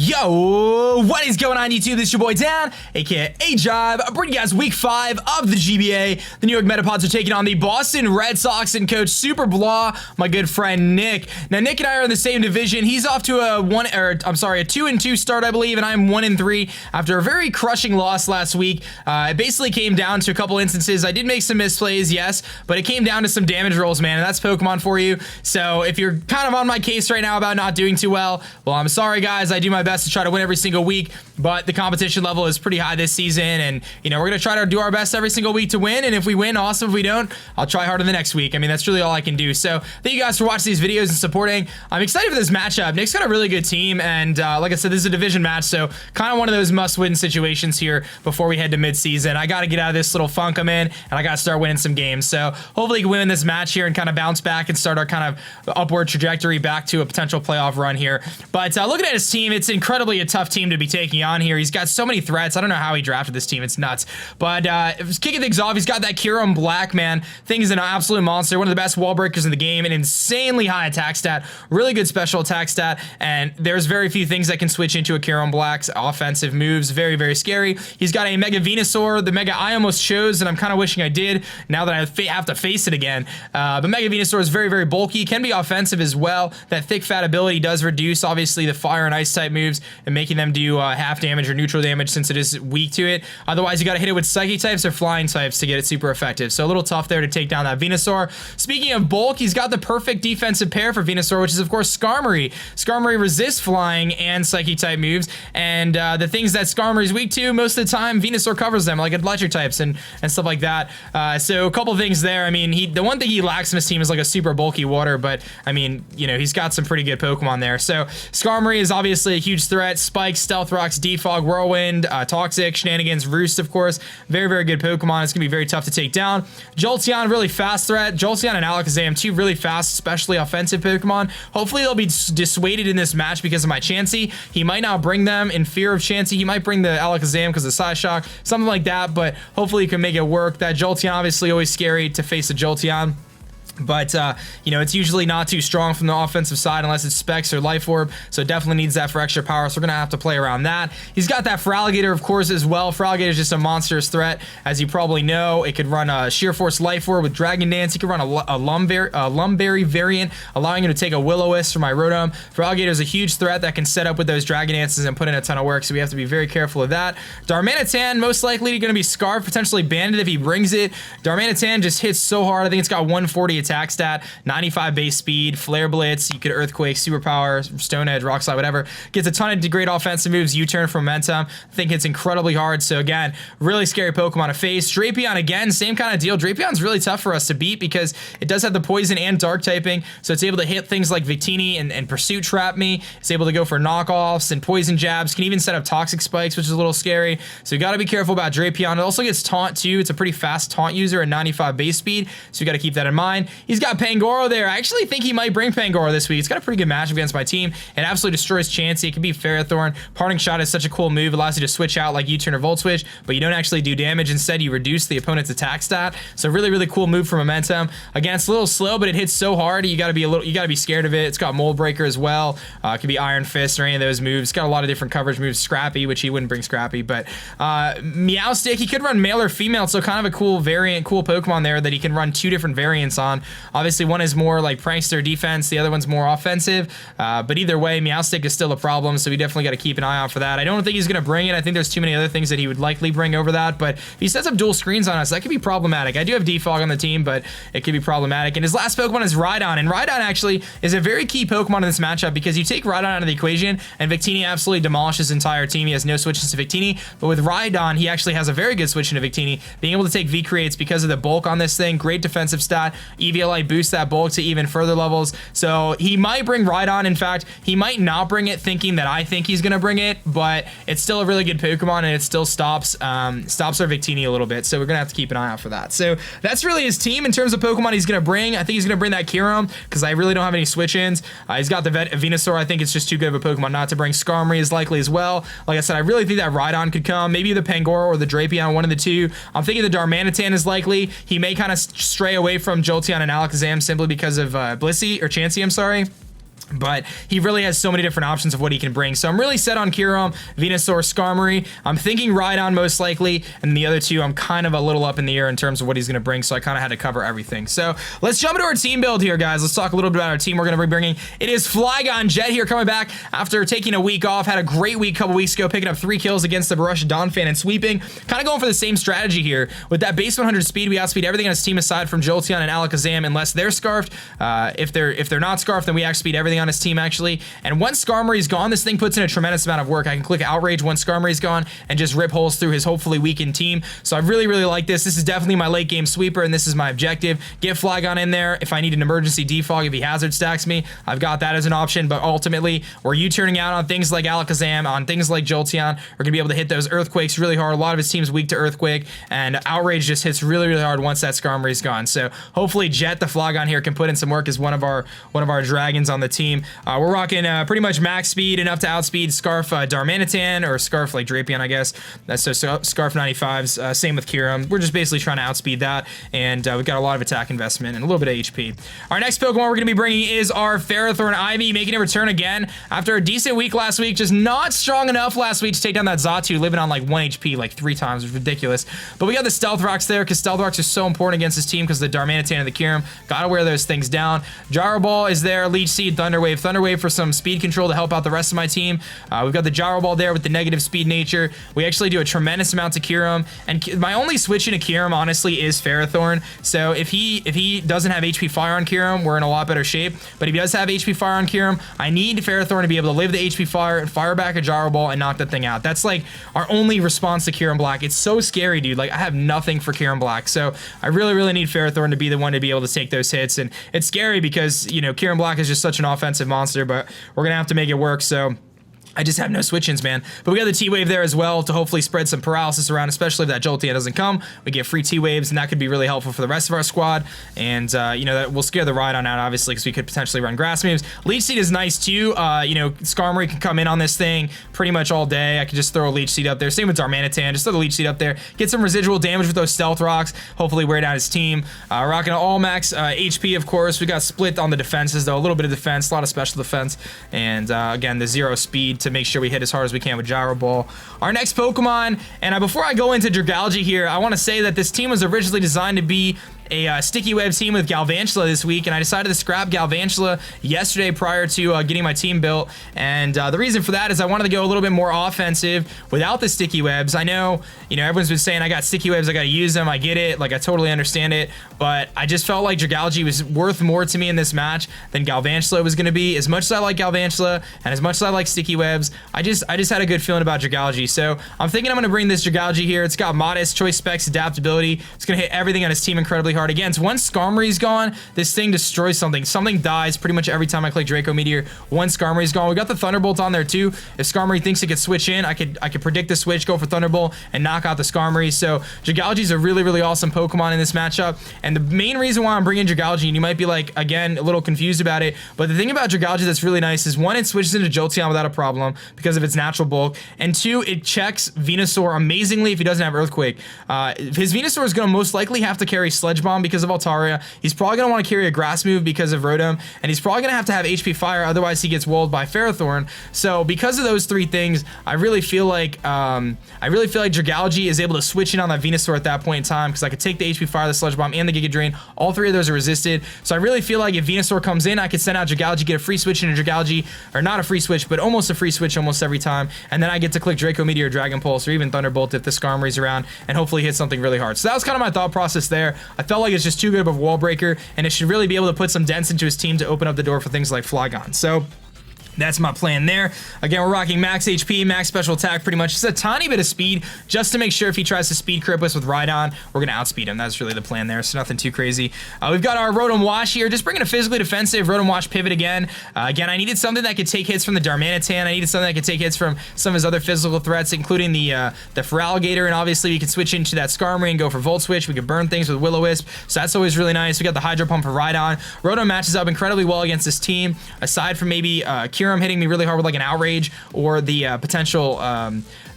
Yo, what is going on YouTube? This is your boy Dan, aka aDrive, bringing you guys week 5 of the GBA. The New York Metapods are taking on the Boston Red Sawks and coach SuperBlah, my good friend Nick. Now Nick and I are in the same division. He's off to a 2-2 start, I believe, and I'm 1-3 after a very crushing loss last week. It basically came down to a couple instances. I did make some misplays, yes, but it came down to some damage rolls, man, and that's Pokemon for you. So if you're kind of on my case right now about not doing too well, I'm sorry guys. I do my best to try to win every single week, but the competition level is pretty high this season, and you know, we're gonna try to do our best every single week to win, and if we win, awesome. If we don't, I'll try harder the next week. I mean, that's really all I can do. So thank you guys for watching these videos and supporting. I'm excited for this matchup. Nick's got a really good team, and like I said, this is a division match, so kind of one of those must-win situations here before we head to mid-season. I got to get out of this little funk I'm in, and I got to start winning some games. So hopefully we can win this match here and kind of bounce back and start our kind of upward trajectory back to a potential playoff run here. But looking at his team, it's incredibly a tough team to be taking on here. He's got so many threats. I don't know how he drafted this team. It's nuts. But kicking things off, he's got that Kyurem Black, man. Thing is an absolute monster. One of the best wall breakers in the game. An insanely high attack stat. Really good special attack stat. And there's very few things that can switch into a Kyurem Black's offensive moves. Very, very scary. He's got a Mega Venusaur. The Mega I almost chose, and I'm kind of wishing I did now that I have to face it again. But Mega Venusaur is very, very bulky. Can be offensive as well. That thick fat ability does reduce, obviously, the fire and ice type moves and making them do half damage or neutral damage since it is weak to it. Otherwise, you got to hit it with psychic types or flying types to get it super effective. So a little tough there to take down that Venusaur. Speaking of bulk, he's got the perfect defensive pair for Venusaur, which is of course Skarmory. Skarmory resists flying and psychic type moves, and the things that Skarmory is weak to, most of the time Venusaur covers them, like electric types and stuff like that. So a couple things there. I mean, the one thing he lacks in his team is like a super bulky water, but I mean, you know, he's got some pretty good Pokemon there. So Skarmory is obviously a huge threat. Spike, Stealth Rocks, Defog, Whirlwind, Toxic, Shenanigans, Roost, of course. Very, very good Pokemon. It's going to be very tough to take down. Jolteon, really fast threat. Jolteon and Alakazam, two really fast, especially offensive Pokemon. Hopefully they'll be dissuaded in this match because of my Chansey. He might not bring them in fear of Chansey. He might bring the Alakazam because of Side Shock, something like that, but hopefully he can make it work. That Jolteon, obviously always scary to face a Jolteon. But, you know, it's usually not too strong from the offensive side unless it's Specs or Life Orb, so it definitely needs that for extra power, so we're going to have to play around that. He's got that Feraligatr, of course, as well. Feraligatr is just a monstrous threat, as you probably know. It could run a Sheer Force Life Orb with Dragon Dance. He could run a Lumberry variant, allowing him to take a Will-O-Wisp for my Rotom. Feraligatr is a huge threat that can set up with those Dragon Dances and put in a ton of work, so we have to be very careful of that. Darmanitan, most likely going to be Scarf, potentially Banded if he brings it. Darmanitan just hits so hard. I think it's got 140 attack stat, 95 base speed, Flare Blitz, you could Earthquake, Superpower, Stone Edge, Rock Slide, whatever. Gets a ton of great offensive moves, U-turn for momentum. I think it's incredibly hard, so again, really scary Pokemon to face. Drapion, again, same kind of deal. Drapion's really tough for us to beat because it does have the poison and dark typing, so it's able to hit things like Victini and Pursuit Trap me. It's able to go for knockoffs and poison jabs, can even set up Toxic Spikes, which is a little scary, so you gotta be careful about Drapion. It also gets Taunt too. It's a pretty fast Taunt user at 95 base speed, so you gotta keep that in mind. He's got Pangoro there. I actually think he might bring Pangoro this week. It's got a pretty good matchup against my team. It absolutely destroys Chansey. It can be Ferrothorn. Parting Shot is such a cool move. It allows you to switch out like U-turn or Volt Switch, but you don't actually do damage. Instead, you reduce the opponent's attack stat. So really, really cool move for momentum. Again, it's a little slow, but it hits so hard. You gotta be scared of it. It's got Mold Breaker as well. It could be Iron Fist or any of those moves. It's got a lot of different coverage moves. Scrappy, which he wouldn't bring Scrappy, but Meowstic, he could run male or female. So kind of a cool variant, cool Pokemon there that he can run two different variants on. Obviously, one is more like Prankster defense, the other one's more offensive, but either way, Meowstic is still a problem, so we definitely got to keep an eye out for that. I don't think he's going to bring it. I think there's too many other things that he would likely bring over that, but if he sets up dual screens on us, that could be problematic. I do have Defog on the team, but it could be problematic, and his last Pokemon is Rhydon, and Rhydon actually is a very key Pokemon in this matchup because you take Rhydon out of the equation, and Victini absolutely demolishes his entire team. He has no switches to Victini, but with Rhydon, he actually has a very good switch into Victini, being able to take V-Creates because of the bulk on this thing. Great defensive stat. EVLI boosts that bulk to even further levels. So he might bring Rhydon. In fact, he might not bring it thinking that I think he's going to bring it, but it's still a really good Pokemon, and it still stops our Victini a little bit. So we're going to have to keep an eye out for that. So that's really his team in terms of Pokemon he's going to bring. I think he's going to bring that Kyurem because I really don't have any switch-ins. He's got the Venusaur. I think it's just too good of a Pokemon not to bring. Skarmory is likely as well. Like I said, I really think that Rhydon could come. Maybe the Pangoro or the Drapion, one of the two. I'm thinking the Darmanitan is likely. He may kind of stray away from Jolteon Jolteon and Alakazam simply because of Blissey, or Chansey, I'm sorry. But he really has so many different options of what he can bring. So I'm really set on Kyurem, Venusaur, Skarmory. I'm thinking Rhydon most likely, and the other two I'm kind of a little up in the air in terms of what he's going to bring, so I kind of had to cover everything. So let's jump into our team build here, guys. Let's talk a little bit about our team we're going to be bringing. It is Flygon Jet here, coming back after taking a week off. Had a great week a couple weeks ago, picking up 3 kills against the Borussia Donphan and sweeping. Kind of going for the same strategy here. With that base 100 speed, we outspeed everything on his team aside from Jolteon and Alakazam, unless they're scarfed. If they're not scarfed, then we outspeed everything on his team, actually. And once Skarmory's gone, this thing puts in a tremendous amount of work. I can click Outrage once Skarmory's gone and just rip holes through his hopefully weakened team. So I really, really like this. This is definitely my late game sweeper, and this is my objective. Get Flygon in there. If I need an emergency defog, if he hazard stacks me, I've got that as an option. But ultimately, we're U-turning out on things like Alakazam, on things like Jolteon. We're going to be able to hit those Earthquakes really hard. A lot of his team's weak to Earthquake, and Outrage just hits really, really hard once that Skarmory's gone. So hopefully Jet, the Flygon here, can put in some work as one of our dragons on the team. We're rocking pretty much max speed, enough to outspeed Scarf Darmanitan, or Scarf like Drapion, I guess. That's so Scarf 95s. Same with Kyurem. We're just basically trying to outspeed that, and we've got a lot of attack investment and a little bit of HP. Our next Pokemon we're going to be bringing is our Ferrothorn Ivy, making a return again after a decent week last week. Just not strong enough last week to take down that Xatu, living on like 1 HP like 3 times. It was ridiculous. But we got the Stealth Rocks there, because Stealth Rocks are so important against his team because the Darmanitan and the Kyurem. Gotta wear those things down. Gyro Ball is there, Leech Seed, Thunder Wave. Thunder Wave for some speed control to help out the rest of my team. We've got the Gyro Ball there with the negative speed nature. We actually do a tremendous amount to Kyurem, and my only switch into Kyurem honestly is Ferrothorn. So if he doesn't have HP Fire on Kyurem, we're in a lot better shape. But if he does have HP Fire on Kyurem, I need Ferrothorn to be able to live the HP Fire and fire back a Gyro Ball and knock that thing out. That's like our only response to Kyurem Black. It's so scary, dude. Like, I have nothing for Kyurem Black, so I really, really need Ferrothorn to be the one to be able to take those hits. And it's scary because, you know, Kyurem Black is just such an offensive monster, but we're gonna have to make it work. So I just have no switch-ins, man. But we got the T-Wave there as well to hopefully spread some paralysis around, especially if that Jolteon doesn't come. We get free T-Waves, and that could be really helpful for the rest of our squad. And, you know, that will scare the Rhydon out, obviously, because we could potentially run Grass moves. Leech Seed is nice, too. You know, Skarmory can come in on this thing pretty much all day. I could just throw a Leech Seed up there. Same with Darmanitan. Just throw the Leech Seed up there. Get some residual damage with those Stealth Rocks. Hopefully wear down his team. Rocking all max HP, of course. We got split on the defenses, though. A little bit of defense, a lot of special defense. And, again, the 0 speed to make sure we hit as hard as we can with Gyro Ball. Our next Pokemon, and before I go into Dragalge here, I want to say that this team was originally designed to be a sticky web team with Galvantula this week, and I decided to scrap Galvantula yesterday prior to getting my team built. And the reason for that is I wanted to go a little bit more offensive without the sticky webs. I know, you know, everyone's been saying I got sticky webs, I got to use them. I get it, like I totally understand it, but I just felt like Dragalge was worth more to me in this match than Galvantula was going to be. As much as I like Galvantula and as much as I like sticky webs, I just had a good feeling about Dragalge. So I'm thinking I'm going to bring this Dragalge here. It's got modest choice specs, adaptability. It's going to hit everything on his team incredibly hard. Again, so once Skarmory's gone, this thing destroys something. Something dies pretty much every time I click Draco Meteor. Once Skarmory's gone, we got the Thunderbolt on there too. If Skarmory thinks it could switch in, I could predict the switch, go for Thunderbolt, and knock out the Skarmory. So Dragalge's a really, really awesome Pokemon in this matchup. And the main reason why I'm bringing Dragalge, and you might be like, again, a little confused about it, but the thing about Dragalge that's really nice is, one, it switches into Jolteon without a problem because of its natural bulk, and two, it checks Venusaur amazingly if he doesn't have Earthquake. His Venusaur is going to most likely have to carry Sledge Bomb because of Altaria. He's probably going to want to carry a Grass move because of Rotom, and he's probably going to have HP Fire, otherwise he gets walled by Ferrothorn. So because of those three things, I really feel like Dragalge is able to switch in on that Venusaur at that point in time, because I could take the HP Fire, the Sludge Bomb, and the Giga Drain. All three of those are resisted. So I really feel like if Venusaur comes in, I could send out Dragalge, get a free switch into Dragalge, or not a free switch, but almost a free switch almost every time, and then I get to click Draco Meteor, Dragon Pulse, or even Thunderbolt if the Skarmory's around, and hopefully hit something really hard. So that was kind of my thought process there. I felt like it's just too good of a wall breaker, and it should really be able to put some dents into his team to open up the door for things like Flygon. So that's my plan there. Again, we're rocking max HP, max special attack, pretty much. Just a tiny bit of speed, just to make sure if he tries to speed crip us with Rhydon, we're going to outspeed him. That's really the plan there, so nothing too crazy. We've got our Rotom Wash here, just bringing a physically defensive Rotom Wash pivot again. Again, I needed something that could take hits from the Darmanitan. I needed something that could take hits from some of his other physical threats, including the Feraligatr, and obviously we can switch into that Skarmory and go for Volt Switch. We could burn things with Will-O-Wisp, so that's always really nice. We got the Hydro Pump for Rhydon. Rotom matches up incredibly well against this team, aside from maybe Kyurem hitting me really hard with like an Outrage, or the potential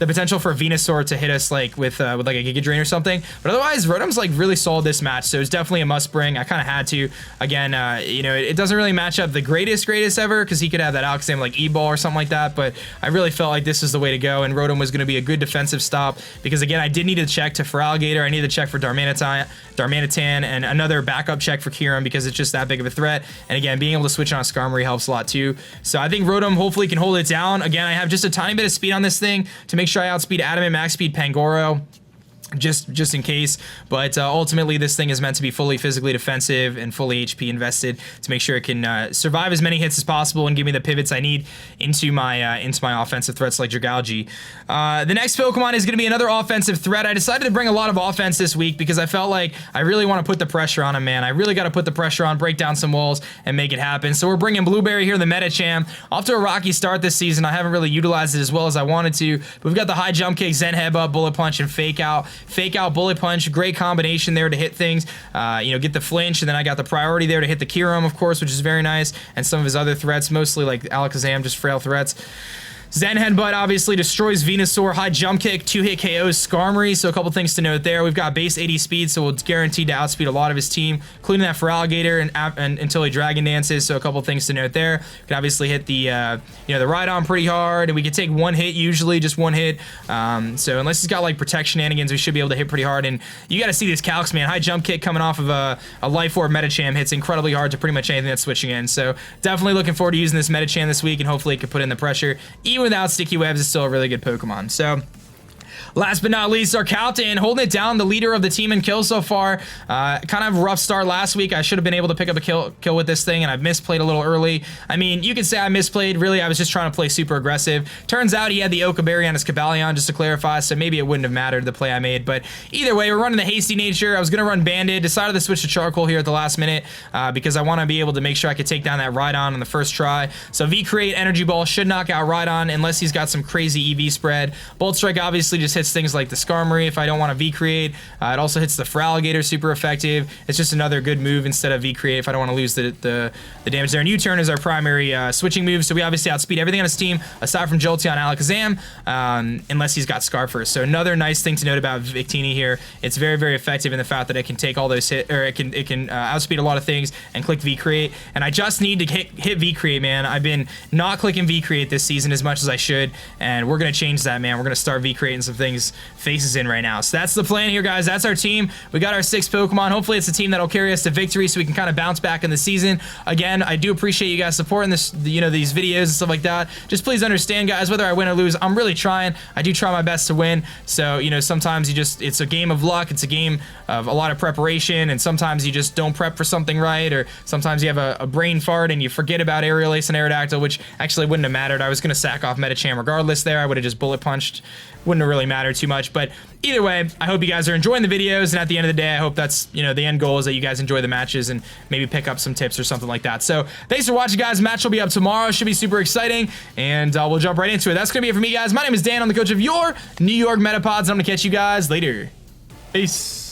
the potential for Venusaur to hit us like with like a Giga Drain or something. But otherwise, Rotom's like really solid this match, so it's definitely a must bring. I kind of had to. Again, you know, it doesn't really match up the greatest ever, because he could have that Alakazam like E-Ball or something like that, but I really felt like this is the way to go, and Rotom was going to be a good defensive stop, because again, I did need to check to Feraligatr, I needed to check for Darmanitan, and another backup check for Kyurem, because it's just that big of a threat. And again, being able to switch on a Skarmory helps a lot too. So I think Rotom hopefully can hold it down. Again, I have just a tiny bit of speed on this thing to make sure I outspeed Adamant, max speed Pangoro, just in case. But ultimately, this thing is meant to be fully physically defensive and fully HP invested to make sure it can survive as many hits as possible and give me the pivots I need into my offensive threats like Dragalge. The next Pokemon is going to be another offensive threat. I decided to bring a lot of offense this week because I felt like I really want to put the pressure on him, man. I really got to put the pressure on, break down some walls, and make it happen. So we're bringing Blueberry here, the Metacham. Off to a rocky start this season. I haven't really utilized it as well as I wanted to, but we've got the high jump kick, Zen Headbutt, Bullet Punch, and Fake Out. Fake Out, Bullet Punch, great combination there to hit things, you know, get the flinch, and then I got the priority there to hit the Kyurem, of course, which is very nice, and some of his other threats, mostly like Alakazam, just frail threats. Zen Headbutt obviously destroys Venusaur. High Jump Kick, 2-hit KOs Skarmory, so a couple things to note there. We've got base 80 speed, so we're guaranteed to outspeed a lot of his team, including that Feraligatr and until he Dragon Dances, so a couple things to note there. We can obviously hit the, you know, the Rhydon pretty hard, and we can take one hit usually, just one hit. So unless he's got like Protect shenanigans, we should be able to hit pretty hard, and you got to see this Calx, man. High Jump Kick coming off of a Life Orb Metacham hits incredibly hard to pretty much anything that's switching in, so definitely looking forward to using this Metacham this week, and hopefully it can put in the pressure. Even without Sticky Webs, is still a really good Pokemon. So last but not least, our Calton, holding it down, the leader of the team in kills so far. Kind of a rough start last week. I should have been able to pick up a kill with this thing, and I've misplayed a little early. I mean, you could say I misplayed. Really, I was just trying to play super aggressive. Turns out he had the Oka Berry on his Cobalion, just to clarify, so maybe it wouldn't have mattered the play I made. But either way, we're running the hasty nature. I was going to run Banded. Decided to switch to Charcoal here at the last minute because I want to be able to make sure I could take down that Rhydon on the first try. So V-Create, Energy Ball should knock out Rhydon unless he's got some crazy EV spread. Bolt Strike obviously just hits things like the Skarmory if I don't want to V-Create. It also hits the Feraligatr, super effective. It's just another good move instead of V-Create if I don't want to lose the damage there. And U-Turn is our primary switching move, so we obviously outspeed everything on his team aside from Jolteon Alakazam, unless he's got Scar first. So another nice thing to note about Victini here, it's very, very effective in the fact that it can take all those hits, or it can outspeed a lot of things and click V-Create. And I just need to hit V-Create, man. I've been not clicking V-Create this season as much as I should, and we're going to change that, man. We're going to start V-Creating some things faces in right now. So that's the plan here, guys. That's our team. We got our 6 Pokemon. Hopefully it's a team that'll carry us to victory so we can kind of bounce back in the season. Again, I do appreciate you guys supporting this, you know, these videos and stuff like that. Just please understand, guys, whether I win or lose, I'm really trying. I do try my best to win. So, you know, sometimes it's a game of luck. It's a game of a lot of preparation, and sometimes you just don't prep for something right, or sometimes you have a brain fart and you forget about Aerial Ace and Aerodactyl, which actually wouldn't have mattered. I was going to sack off Metacham regardless there. I would have just bullet punched. Wouldn't have really mattered too much, but either way, I hope you guys are enjoying the videos, and at the end of the day, I hope that's, you know, the end goal is that you guys enjoy the matches and maybe pick up some tips or something like that. So thanks for watching, guys. Match will be up tomorrow. Should be super exciting, and we'll jump right into it. That's gonna be it for me, guys. My name is Dan. I'm the coach of your New York Metapods. I'm gonna catch you guys later. Peace.